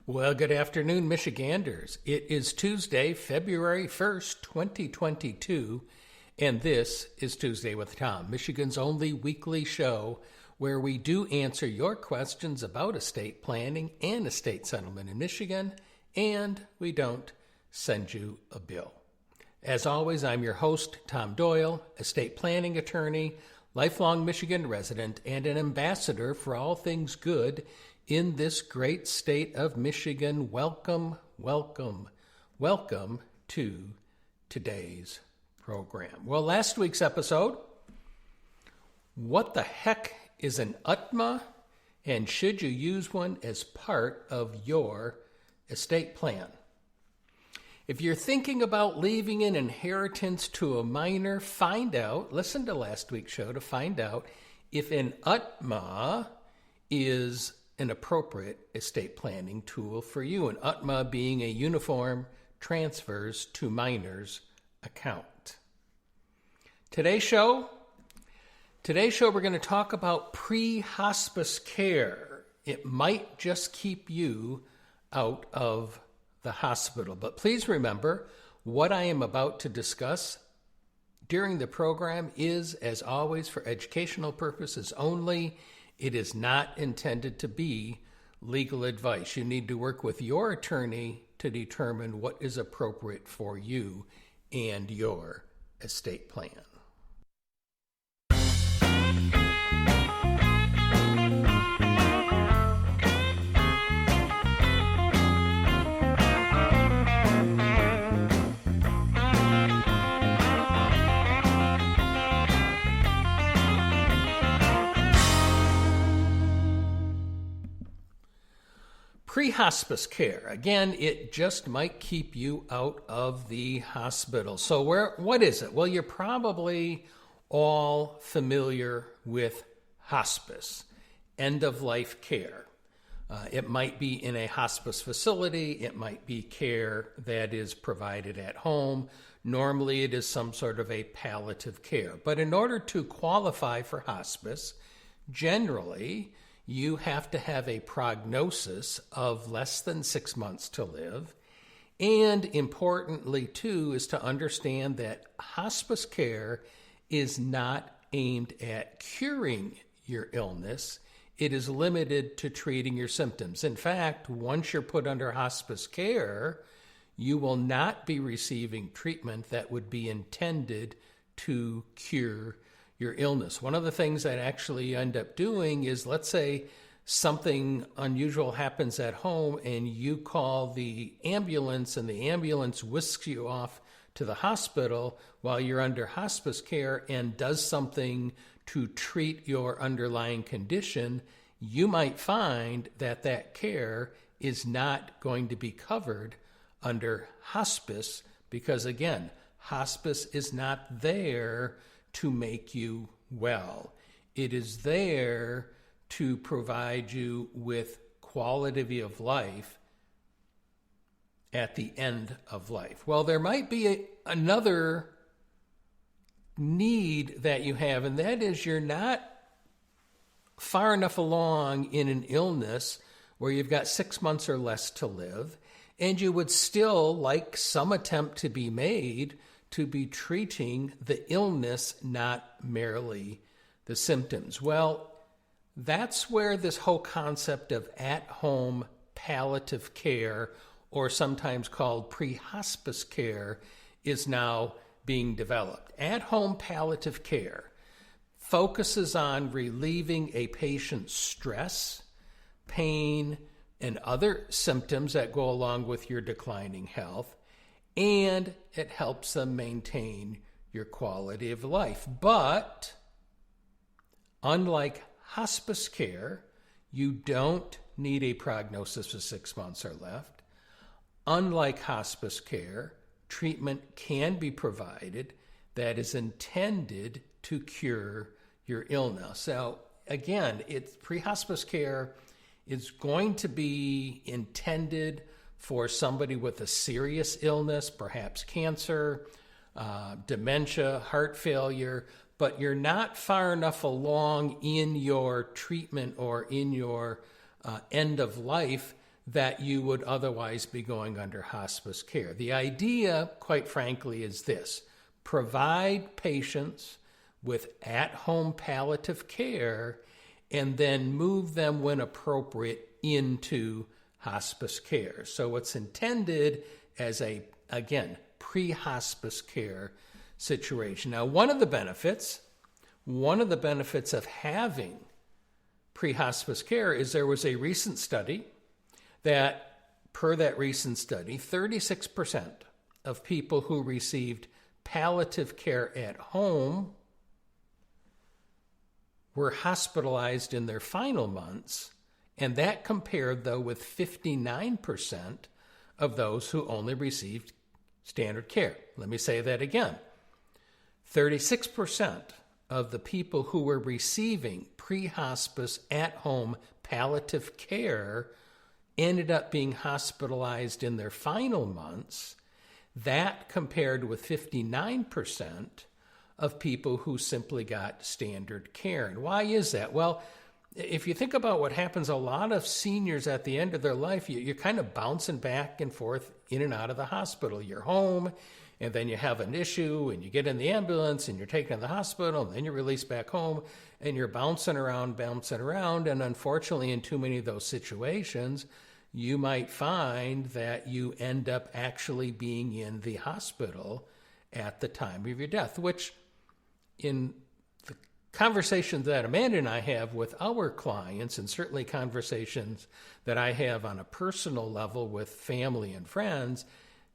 Well, good afternoon, Michiganders. It is Tuesday, February 1st, 2022, and this is Tuesday with Tom, Michigan's only weekly show where we do answer your questions about estate planning and estate settlement in Michigan, and we don't send you a bill. As always, I'm your host, Tom Doyle, estate planning attorney, lifelong Michigan resident, and an ambassador for all things good in this great state of Michigan. Welcome, welcome, welcome to today's program. Well, last week's episode, what the heck is an UTMA, and should you use one as part of your estate plan? If you're thinking about leaving an inheritance to a minor, listen to last week's show to find out if an UTMA is an appropriate estate planning tool for you, an UTMA being a uniform transfers to minors account. Today's show, we're going to talk about pre-hospice care. It might just keep you out of the hospital, but please remember, what I am about to discuss during the program is, as always, for educational purposes only. It is not intended to be legal advice. You need to work with your attorney to determine what is appropriate for you and your estate plan. Pre-hospice care. Again, it just might keep you out of the hospital. So what is it? Well, you're probably all familiar with hospice, end-of-life care. It might be in a hospice facility. It might be care that is provided at home. Normally, it is some sort of a palliative care. But in order to qualify for hospice, generally, you have to have a prognosis of less than 6 months to live. And importantly, too, is to understand that hospice care is not aimed at curing your illness. It is limited to treating your symptoms. In fact, once you're put under hospice care, you will not be receiving treatment that would be intended to cure your illness. One of the things that actually you end up doing is, let's say something unusual happens at home and you call the ambulance and the ambulance whisks you off to the hospital while you're under hospice care and does something to treat your underlying condition. You might find that that care is not going to be covered under hospice because, again, hospice is not there to make you well. It is there to provide you with quality of life at the end of life. Well, there might be another need that you have, and that is you're not far enough along in an illness where you've got 6 months or less to live, and you would still like some attempt to be made to be treating the illness, not merely the symptoms. Well, that's where this whole concept of at-home palliative care, or sometimes called pre-hospice care, is now being developed. At-home palliative care focuses on relieving a patient's stress, pain, and other symptoms that go along with your declining health, and it helps them maintain your quality of life. But unlike hospice care, you don't need a prognosis of 6 months or left. Unlike hospice care, treatment can be provided that is intended to cure your illness. So again, pre-hospice care is going to be intended for somebody with a serious illness, perhaps cancer, dementia, heart failure, but you're not far enough along in your treatment or in your end of life that you would otherwise be going under hospice care. The idea, quite frankly, is this: provide patients with at-home palliative care and then move them when appropriate into hospice care. So it's intended as a, again, pre-hospice care situation. Now, one of the benefits of having pre-hospice care is there was a recent study that, per that recent study, 36% of people who received palliative care at home were hospitalized in their final months, and that compared, though, with 59% of those who only received standard care. Let me say that again. 36% of the people who were receiving pre-hospice at-home palliative care ended up being hospitalized in their final months. That compared with 59% of people who simply got standard care. And why is that? Well, if you think about what happens, a lot of seniors at the end of their life, you're kind of bouncing back and forth in and out of the hospital. You're home, and then you have an issue, and you get in the ambulance, and you're taken to the hospital, and then you're released back home, and you're bouncing around, and unfortunately, in too many of those situations, you might find that you end up actually being in the hospital at the time of your death, which in the conversations that Amanda and I have with our clients, and certainly conversations that I have on a personal level with family and friends,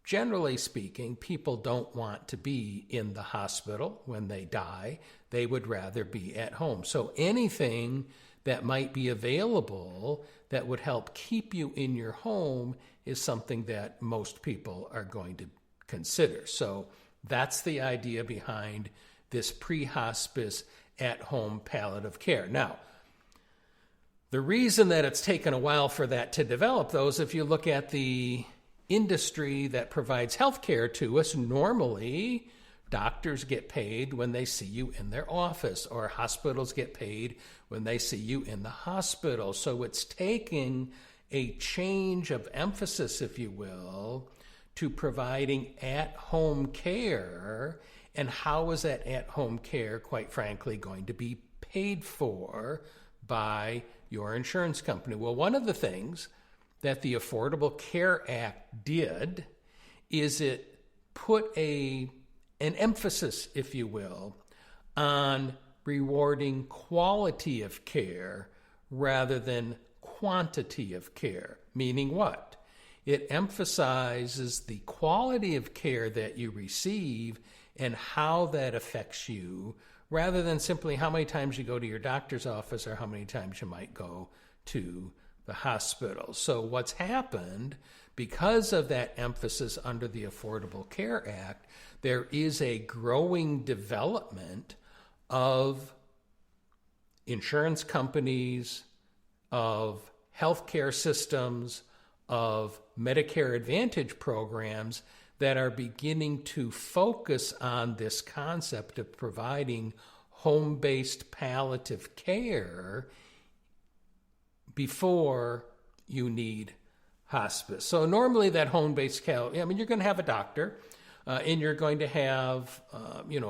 generally speaking, people don't want to be in the hospital when they die. They would rather be at home. So anything that might be available that would help keep you in your home is something that most people are going to consider. So that's the idea behind this pre-hospice at-home palliative care. Now, the reason that it's taken a while for that to develop, though, is if you look at the industry that provides health care to us, normally doctors get paid when they see you in their office, or hospitals get paid when they see you in the hospital. So it's taking a change of emphasis, if you will, to providing at-home care. And how is that at-home care, quite frankly, going to be paid for by your insurance company? Well, one of the things that the Affordable Care Act did is it put an emphasis, if you will, on rewarding quality of care rather than quantity of care. Meaning what? It emphasizes the quality of care that you receive and how that affects you, rather than simply how many times you go to your doctor's office or how many times you might go to the hospital. So what's happened, because of that emphasis under the Affordable Care Act, there is a growing development of insurance companies, of healthcare systems, of Medicare Advantage programs that are beginning to focus on this concept of providing home-based palliative care before you need hospice. So normally that home-based care, you're going to have a doctor, and you're going to have,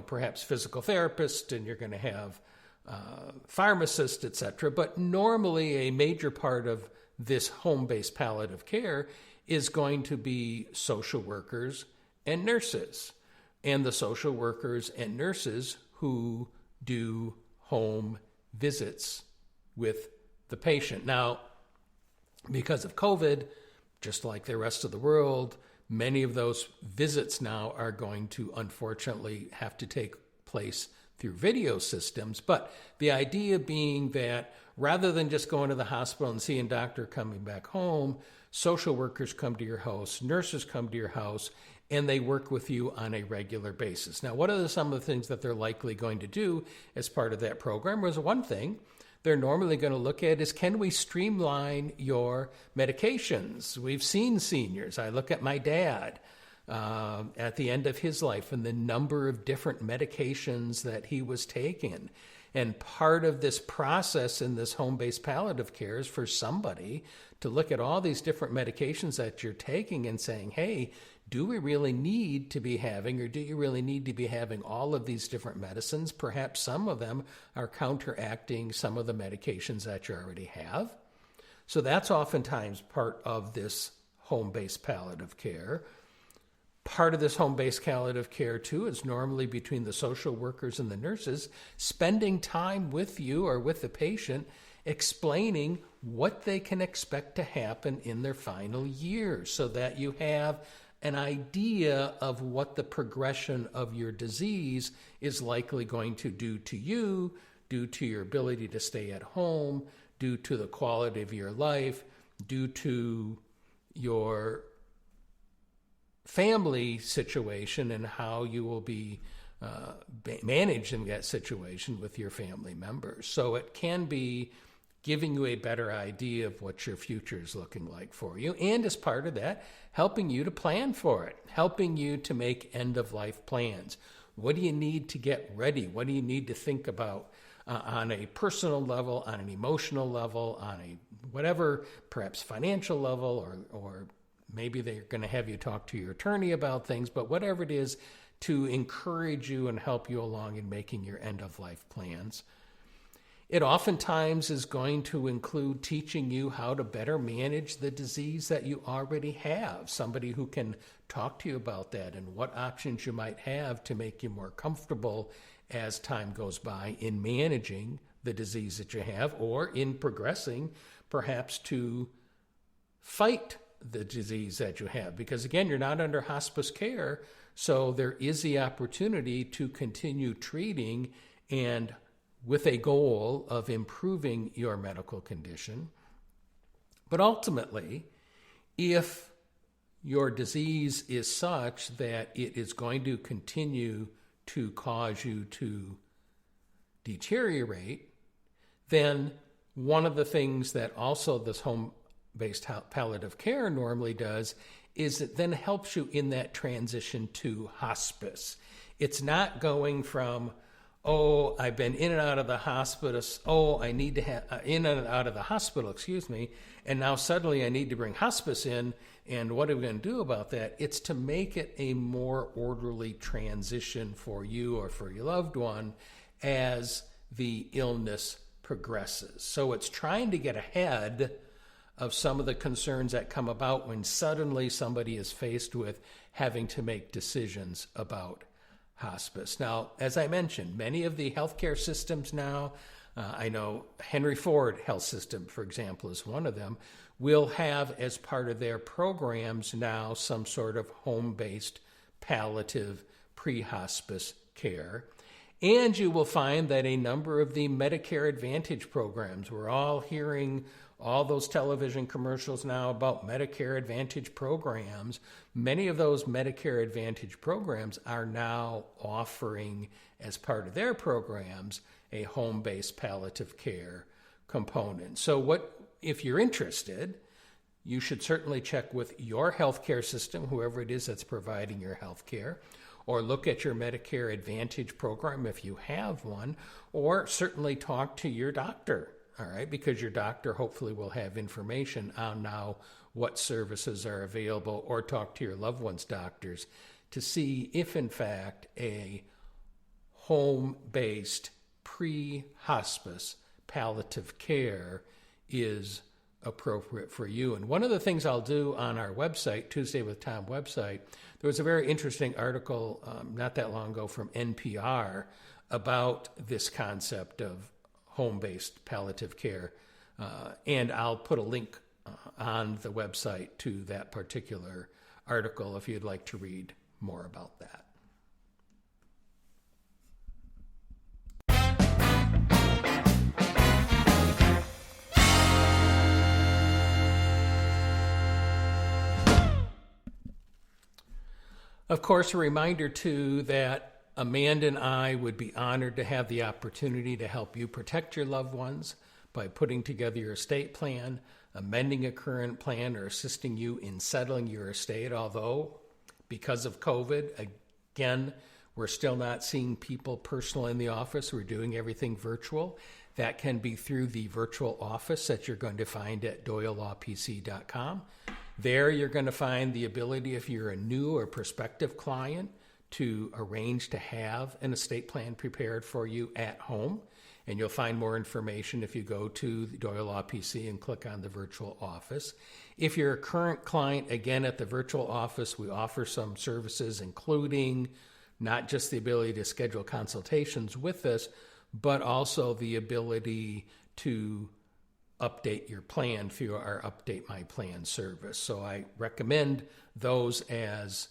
perhaps physical therapist, and you're going to have pharmacist, etc. But normally a major part of this home-based palliative care is going to be social workers and nurses, and the social workers and nurses who do home visits with the patient. Now, because of COVID, just like the rest of the world, many of those visits now are going to unfortunately have to take place through video systems. But the idea being that rather than just going to the hospital and seeing a doctor coming back home, social workers come to your house, nurses come to your house, and they work with you on a regular basis. Now, what are some of the things that they're likely going to do as part of that program? Was one thing they're normally going to look at is, can we streamline your medications? We've seen seniors. I look at my dad at the end of his life and the number of different medications that he was taking. And part of this process in this home-based palliative care is for somebody to look at all these different medications that you're taking and saying, hey, do we really need to be having, or do you really need to be having all of these different medicines? Perhaps some of them are counteracting some of the medications that you already have. So that's oftentimes part of this home-based palliative care. Part of this home-based palliative care, too, is normally between the social workers and the nurses spending time with you or with the patient, explaining what they can expect to happen in their final years so that you have an idea of what the progression of your disease is likely going to do to you, due to your ability to stay at home, due to the quality of your life, due to your family situation and how you will be managing that situation with your family members. So it can be giving you a better idea of what your future is looking like for you. And as part of that, helping you to plan for it, helping you to make end-of-life plans. What do you need to get ready? What do you need to think about on a personal level, on an emotional level, on a whatever, perhaps financial level, or maybe they're going to have you talk to your attorney about things, but whatever it is to encourage you and help you along in making your end-of-life plans. It oftentimes is going to include teaching you how to better manage the disease that you already have, somebody who can talk to you about that and what options you might have to make you more comfortable as time goes by in managing the disease that you have, or in progressing perhaps to fight the disease that you have. Because again, you're not under hospice care, so there is the opportunity to continue treating and with a goal of improving your medical condition. But ultimately, if your disease is such that it is going to continue to cause you to deteriorate, then one of the things that also this home-based palliative care normally does is it then helps you in that transition to hospice. It's not going from, oh, I've been in and out of the hospital. Oh, I need to have in and out of the hospital, and now suddenly I need to bring hospice in, and what are we going to do about that? It's to make it a more orderly transition for you or for your loved one as the illness progresses. So it's trying to get ahead of some of the concerns that come about when suddenly somebody is faced with having to make decisions about hospice. Now, as I mentioned, many of the healthcare systems now, I know Henry Ford Health System, for example, is one of them, will have as part of their programs now some sort of home-based palliative pre-hospice care. And you will find that a number of the Medicare Advantage programs, we're all hearing all those television commercials now about Medicare Advantage programs. Many of those Medicare Advantage programs are now offering, as part of their programs, a home-based palliative care component. So if you're interested, you should certainly check with your healthcare system, whoever it is that's providing your healthcare, or look at your Medicare Advantage program if you have one, or certainly talk to your doctor. All right, because your doctor hopefully will have information on now what services are available, or talk to your loved one's doctors to see if, in fact, a home-based pre-hospice palliative care is appropriate for you. And one of the things I'll do on our website, Tuesday with Tom website, there was a very interesting article not that long ago from NPR about this concept of home-based palliative care. And I'll put a link on the website to that particular article if you'd like to read more about that. Of course, a reminder too that Amanda and I would be honored to have the opportunity to help you protect your loved ones by putting together your estate plan, amending a current plan, or assisting you in settling your estate. Although, because of COVID, again, we're still not seeing people personal in the office, we're doing everything virtual, that can be through the virtual office that you're going to find at doylelawpc.com. There you're going to find the ability, if you're a new or prospective client, to arrange to have an estate plan prepared for you at home. And you'll find more information if you go to the Doyle Law PC and click on the virtual office. If you're a current client, again, at the virtual office, we offer some services, including not just the ability to schedule consultations with us, but also the ability to update your plan through our Update My Plan service. So I recommend those as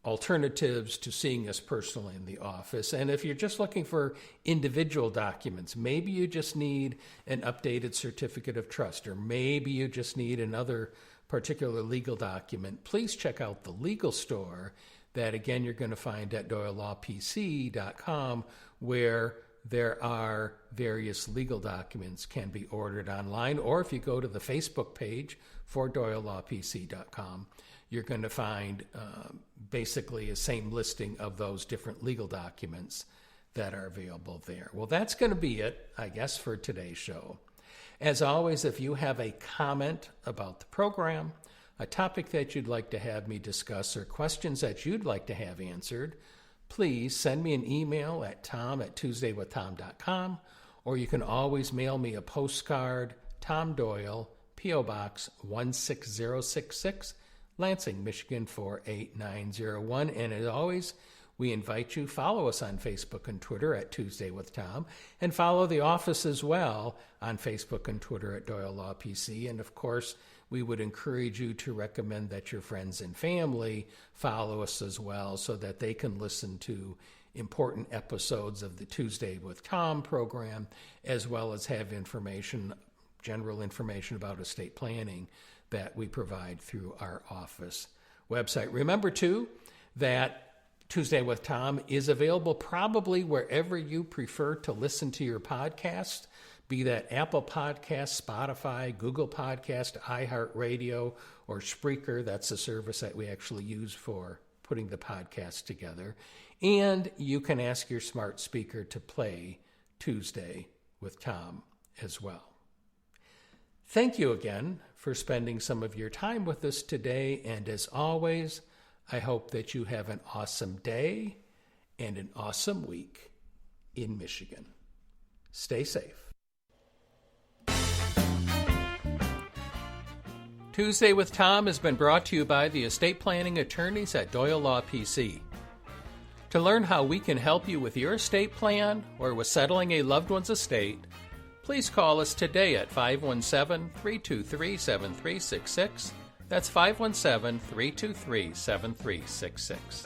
alternatives to seeing us personally in the office. And if you're just looking for individual documents, maybe you just need an updated certificate of trust, or maybe you just need another particular legal document, please check out the legal store that, again, you're going to find at doylelawpc.com, where there are various legal documents can be ordered online. Or if you go to the Facebook page for doylelawpc.com, you're going to find basically a same listing of those different legal documents that are available there. Well, that's going to be it, I guess, for today's show. As always, if you have a comment about the program, a topic that you'd like to have me discuss, or questions that you'd like to have answered, please send me an email at tom@tuesdaywithtom.com, or you can always mail me a postcard, Tom Doyle, P.O. Box 16066, Lansing, Michigan 48901. And as always, we invite you, follow us on Facebook and Twitter at Tuesday with Tom, and follow the office as well on Facebook and Twitter at Doyle Law PC. And of course, we would encourage you to recommend that your friends and family follow us as well, so that they can listen to important episodes of the Tuesday with Tom program, as well as have information, general information about estate planning that we provide through our office website. Remember, too, that Tuesday with Tom is available probably wherever you prefer to listen to your podcast, be that Apple Podcasts, Spotify, Google Podcast, iHeartRadio, or Spreaker. That's the service that we actually use for putting the podcast together. And you can ask your smart speaker to play Tuesday with Tom as well. Thank you again for spending some of your time with us today. And as always, I hope that you have an awesome day and an awesome week in Michigan. Stay safe. Tuesday with Tom has been brought to you by the estate planning attorneys at Doyle Law PC. To learn how we can help you with your estate plan or with settling a loved one's estate, please call us today at 517-323-7366. That's 517-323-7366.